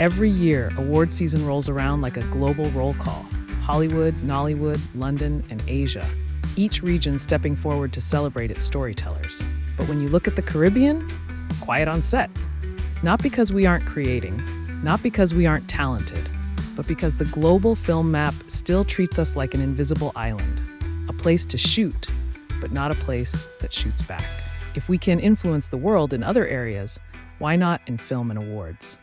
Every year, award season rolls around like a global roll call. Hollywood, Nollywood, London, and Asia. Each region stepping forward to celebrate its storytellers. But when you look at the Caribbean, quiet on set. Not because we aren't creating, not because we aren't talented, but because the global film map still treats us like an invisible island. A place to shoot, but not a place that shoots back. If we can influence the world in other areas, why not in film and awards?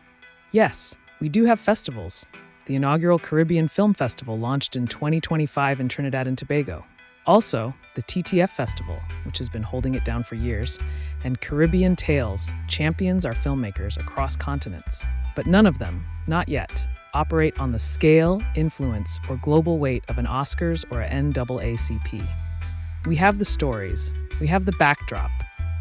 Yes, we do have festivals. The inaugural Caribbean Film Festival launched in 2025 in Trinidad and Tobago. Also, the TTF Festival, which has been holding it down for years, and Caribbean Tales champions our filmmakers across continents. But none of them, not yet, operate on the scale, influence, or global weight of an Oscars or an NAACP. We have the stories, we have the backdrop.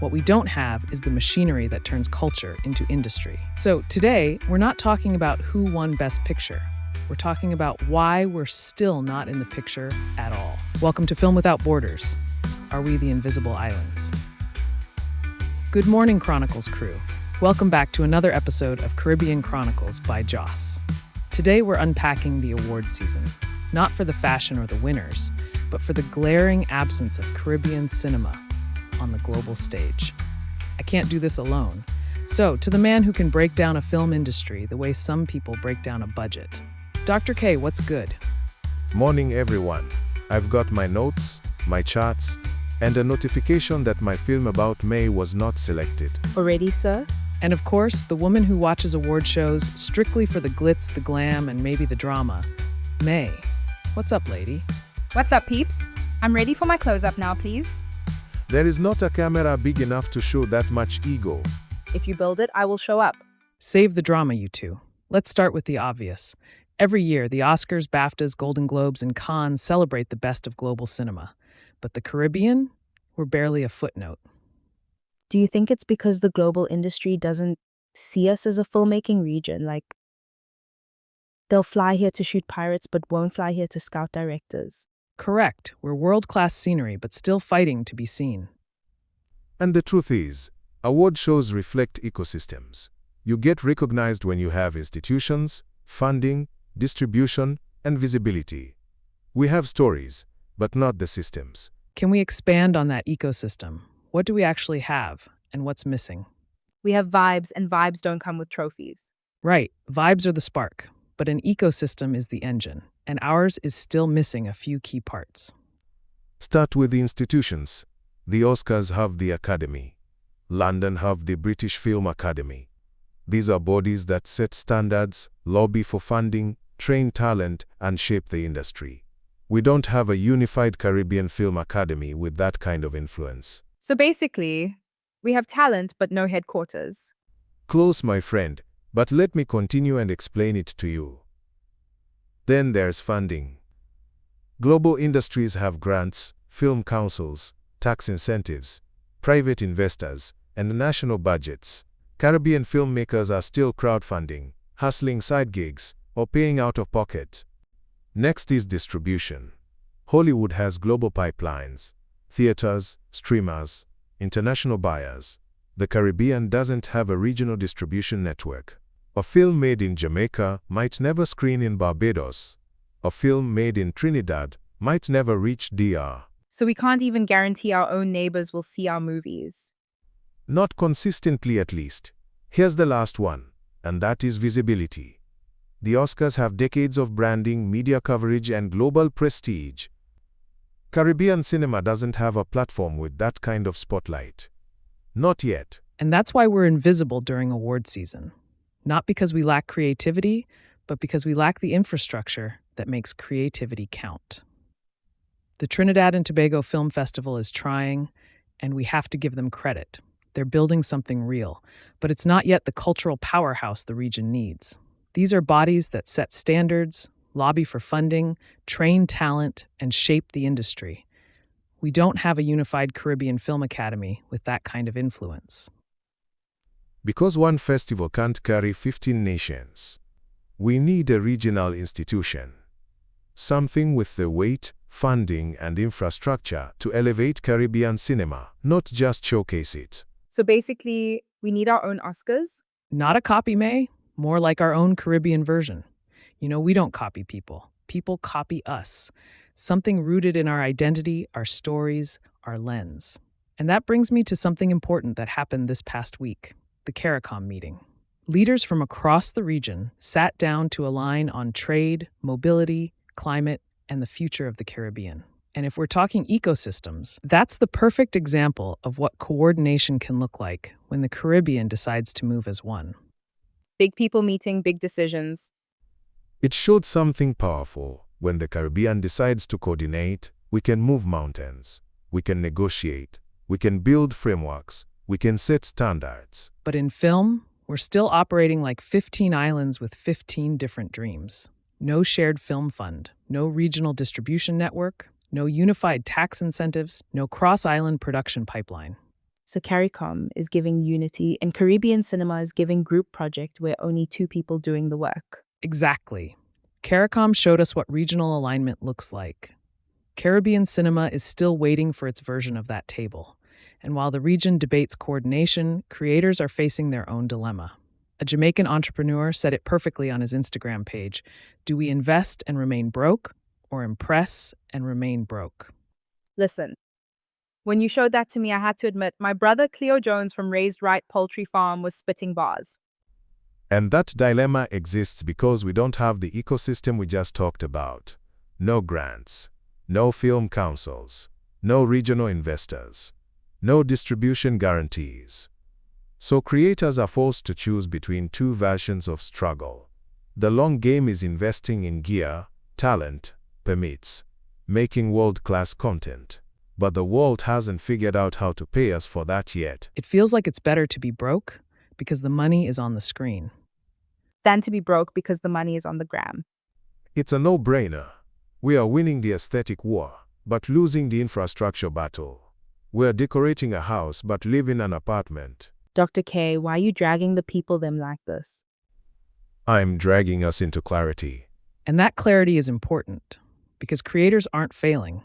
What we don't have is the machinery that turns culture into industry. So today, we're not talking about who won Best Picture. We're talking about why we're still not in the picture at all. Welcome to Film Without Borders. Are we the invisible islands? Good morning, Chronicles crew. Welcome back to another episode of Caribbean Chronicles by Joss. Today, we're unpacking the award season, not for the fashion or the winners, but for the glaring absence of Caribbean cinema on the global stage. I can't do this alone. So, to the man who can break down a film industry the way some people break down a budget. Dr. K, what's good? Morning, everyone. I've got my notes, my charts, and a notification that my film about May was not selected. Already, sir? And of course, the woman who watches award shows strictly for the glitz, the glam, and maybe the drama. May. What's up, lady? What's up, peeps? I'm ready for my close-up now, please. There is not a camera big enough to show that much ego. If you build it, I will show up. Save the drama, you two. Let's start with the obvious. Every year, the Oscars, BAFTAs, Golden Globes, and Cannes celebrate the best of global cinema. But the Caribbean? We're barely a footnote. Do you think it's because the global industry doesn't see us as a filmmaking region? Like, they'll fly here to shoot pirates, but won't fly here to scout directors. Correct. We're world-class scenery, but still fighting to be seen. And the truth is, award shows reflect ecosystems. You get recognized when you have institutions, funding, distribution, and visibility. We have stories, but not the systems. Can we expand on that ecosystem? What do we actually have, and what's missing? We have vibes, and vibes don't come with trophies. Right, vibes are the spark, but an ecosystem is the engine, and ours is still missing a few key parts. Start with the institutions. The Oscars have the Academy. London have the British Film Academy. These are bodies that set standards, lobby for funding, train talent, and shape the industry. We don't have a unified Caribbean Film Academy with that kind of influence. So basically, we have talent, but no headquarters. Close, my friend, but let me continue and explain it to you. Then there's funding. Global industries have grants, film councils, tax incentives, private investors, and national budgets. Caribbean filmmakers are still crowdfunding, hustling side gigs, or paying out of pocket. Next is distribution. Hollywood has global pipelines, theaters, streamers, international buyers. The Caribbean doesn't have a regional distribution network. A film made in Jamaica might never screen in Barbados. A film made in Trinidad might never reach DR. So we can't even guarantee our own neighbors will see our movies. Not consistently, at least. Here's the last one, and that is visibility. The Oscars have decades of branding, media coverage, and global prestige. Caribbean cinema doesn't have a platform with that kind of spotlight. Not yet. And that's why we're invisible during award season. Not because we lack creativity, but because we lack the infrastructure that makes creativity count. The Trinidad and Tobago Film Festival is trying, and we have to give them credit. They're building something real, but it's not yet the cultural powerhouse the region needs. These are bodies that set standards, lobby for funding, train talent, and shape the industry. We don't have a unified Caribbean Film Academy with that kind of influence. Because one festival can't carry 15 nations, we need a regional institution. Something with the weight, funding, and infrastructure to elevate Caribbean cinema, not just showcase it. So basically, we need our own Oscars. Not a copy, May. more like our own Caribbean version. You know, we don't copy people. People copy us. Something rooted in our identity, our stories, our lens. And that brings me to something important that happened this past week, the CARICOM meeting. Leaders from across the region sat down to align on trade, mobility, climate, and the future of the Caribbean. And if we're talking ecosystems, that's the perfect example of what coordination can look like when the Caribbean decides to move as one. Big people meeting, big decisions. It showed something powerful. When the Caribbean decides to coordinate, we can move mountains, we can negotiate, we can build frameworks, we can set standards. But in film, we're still operating like 15 islands with 15 different dreams. No shared film fund, no regional distribution network, no unified tax incentives, no cross-island production pipeline. So CARICOM is giving unity, and Caribbean cinema is giving group project where only two people doing the work. Exactly. CARICOM showed us what regional alignment looks like. Caribbean cinema is still waiting for its version of that table. And while the region debates coordination, creators are facing their own dilemma. A Jamaican entrepreneur said it perfectly on his Instagram page. Do we invest and remain broke, or impress and remain broke? Listen, when you showed that to me, I had to admit, my brother Cleo Jones from Raised Right Poultry Farm was spitting bars. And that dilemma exists because we don't have the ecosystem we just talked about. No grants, no film councils, no regional investors, no distribution guarantees. So creators are forced to choose between two versions of struggle. The long game is investing in gear, talent, permits, making world-class content. But the world hasn't figured out how to pay us for that yet. It feels like it's better to be broke because the money is on the screen. Than to be broke because the money is on the gram. It's a no-brainer. We are winning the aesthetic war, but losing the infrastructure battle. We're decorating a house but live in an apartment. Dr. K, why are you dragging the people them like this? I'm dragging us into clarity. And that clarity is important because creators aren't failing.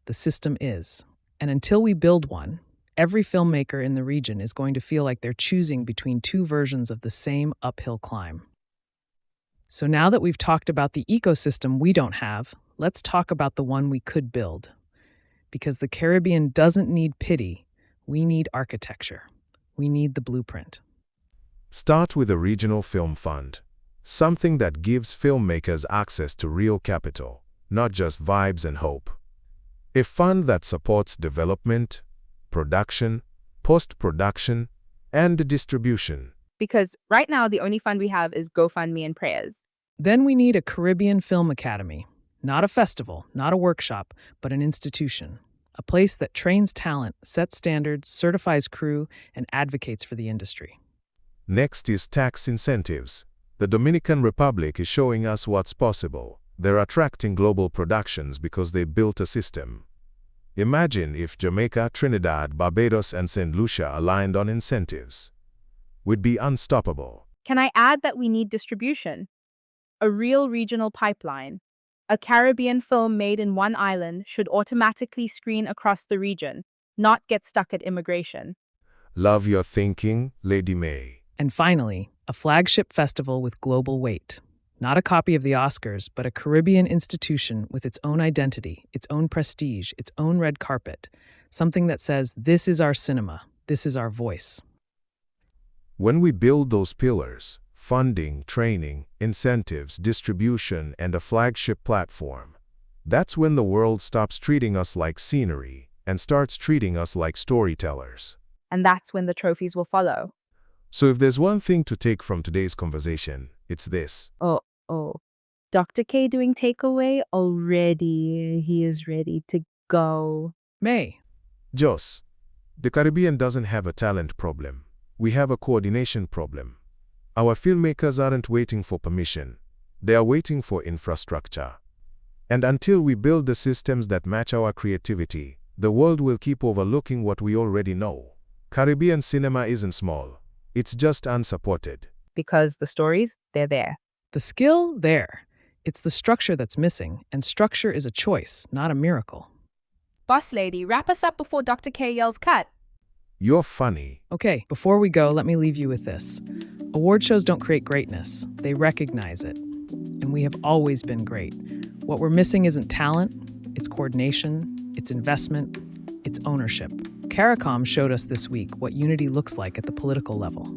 The system is. And until we build one, every filmmaker in the region is going to feel like they're choosing between two versions of the same uphill climb. So now that we've talked about the ecosystem we don't have, let's talk about the one we could build. Because the Caribbean doesn't need pity, we need architecture. We need the blueprint. Start with a regional film fund, something that gives filmmakers access to real capital, not just vibes and hope. A fund that supports development, production, post-production, and distribution. Because right now, the only fund we have is GoFundMe and prayers. Then we need a Caribbean Film Academy. Not a festival, not a workshop, but an institution. A place that trains talent, sets standards, certifies crew, and advocates for the industry. Next is tax incentives. The Dominican Republic is showing us what's possible. They're attracting global productions because they built a system. Imagine if Jamaica, Trinidad, Barbados, and St. Lucia aligned on incentives. We'd be unstoppable. Can I add that we need distribution? A real regional pipeline. A Caribbean film made in one island should automatically screen across the region, not get stuck at immigration. Love your thinking, Lady May. And finally, a flagship festival with global weight. Not a copy of the Oscars, but a Caribbean institution with its own identity, its own prestige, its own red carpet. Something that says, this is our cinema, this is our voice. When we build those pillars, funding, training, incentives, distribution, and a flagship platform, that's when the world stops treating us like scenery and starts treating us like storytellers. And that's when the trophies will follow. So if there's one thing to take from today's conversation, it's this. Oh. Dr. K doing takeaway already. He is ready to go. May. Jos, the Caribbean doesn't have a talent problem. We have a coordination problem. Our filmmakers aren't waiting for permission. They are waiting for infrastructure. And until we build the systems that match our creativity, the world will keep overlooking what we already know. Caribbean cinema isn't small. It's just unsupported. Because the stories, they're there. The skill, there. It's the structure that's missing, and structure is a choice, not a miracle. Boss lady, wrap us up before Dr. K yells cut. You're funny. Okay, before we go, let me leave you with this. Award shows don't create greatness, they recognize it. And we have always been great. What we're missing isn't talent, it's coordination, it's investment, it's ownership. CARICOM showed us this week what unity looks like at the political level.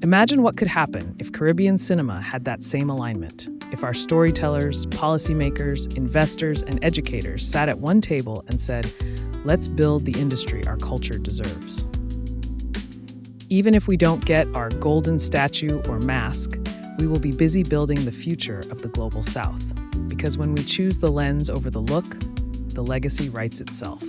Imagine what could happen if Caribbean cinema had that same alignment. If our storytellers, policymakers, investors, and educators sat at one table and said, let's build the industry our culture deserves. Even if we don't get our golden statue or mask, we will be busy building the future of the Global South. Because when we choose the lens over the look, the legacy writes itself.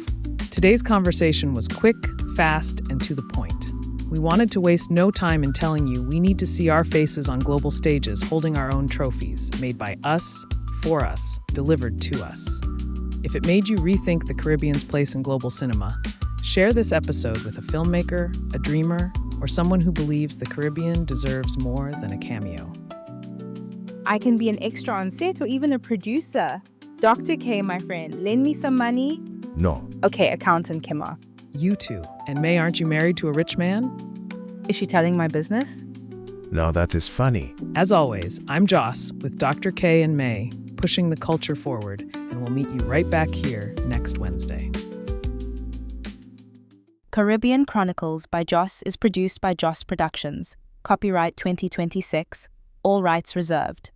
Today's conversation was quick, fast, and to the point. We wanted to waste no time in telling you we need to see our faces on global stages holding our own trophies, made by us, for us, delivered to us. If it made you rethink the Caribbean's place in global cinema, share this episode with a filmmaker, a dreamer, or someone who believes the Caribbean deserves more than a cameo. I can be an extra on set or even a producer. Dr. K, my friend, lend me some money? No. Okay, accountant Kimmer. You too. And May, aren't you married to a rich man? Is she telling my business? Now that is funny. As always, I'm Joss with Dr. K and May, pushing the culture forward, and we'll meet you right back here next Wednesday. Caribbean Chronicles by Joss is produced by Joss Productions. Copyright 2026. All rights reserved.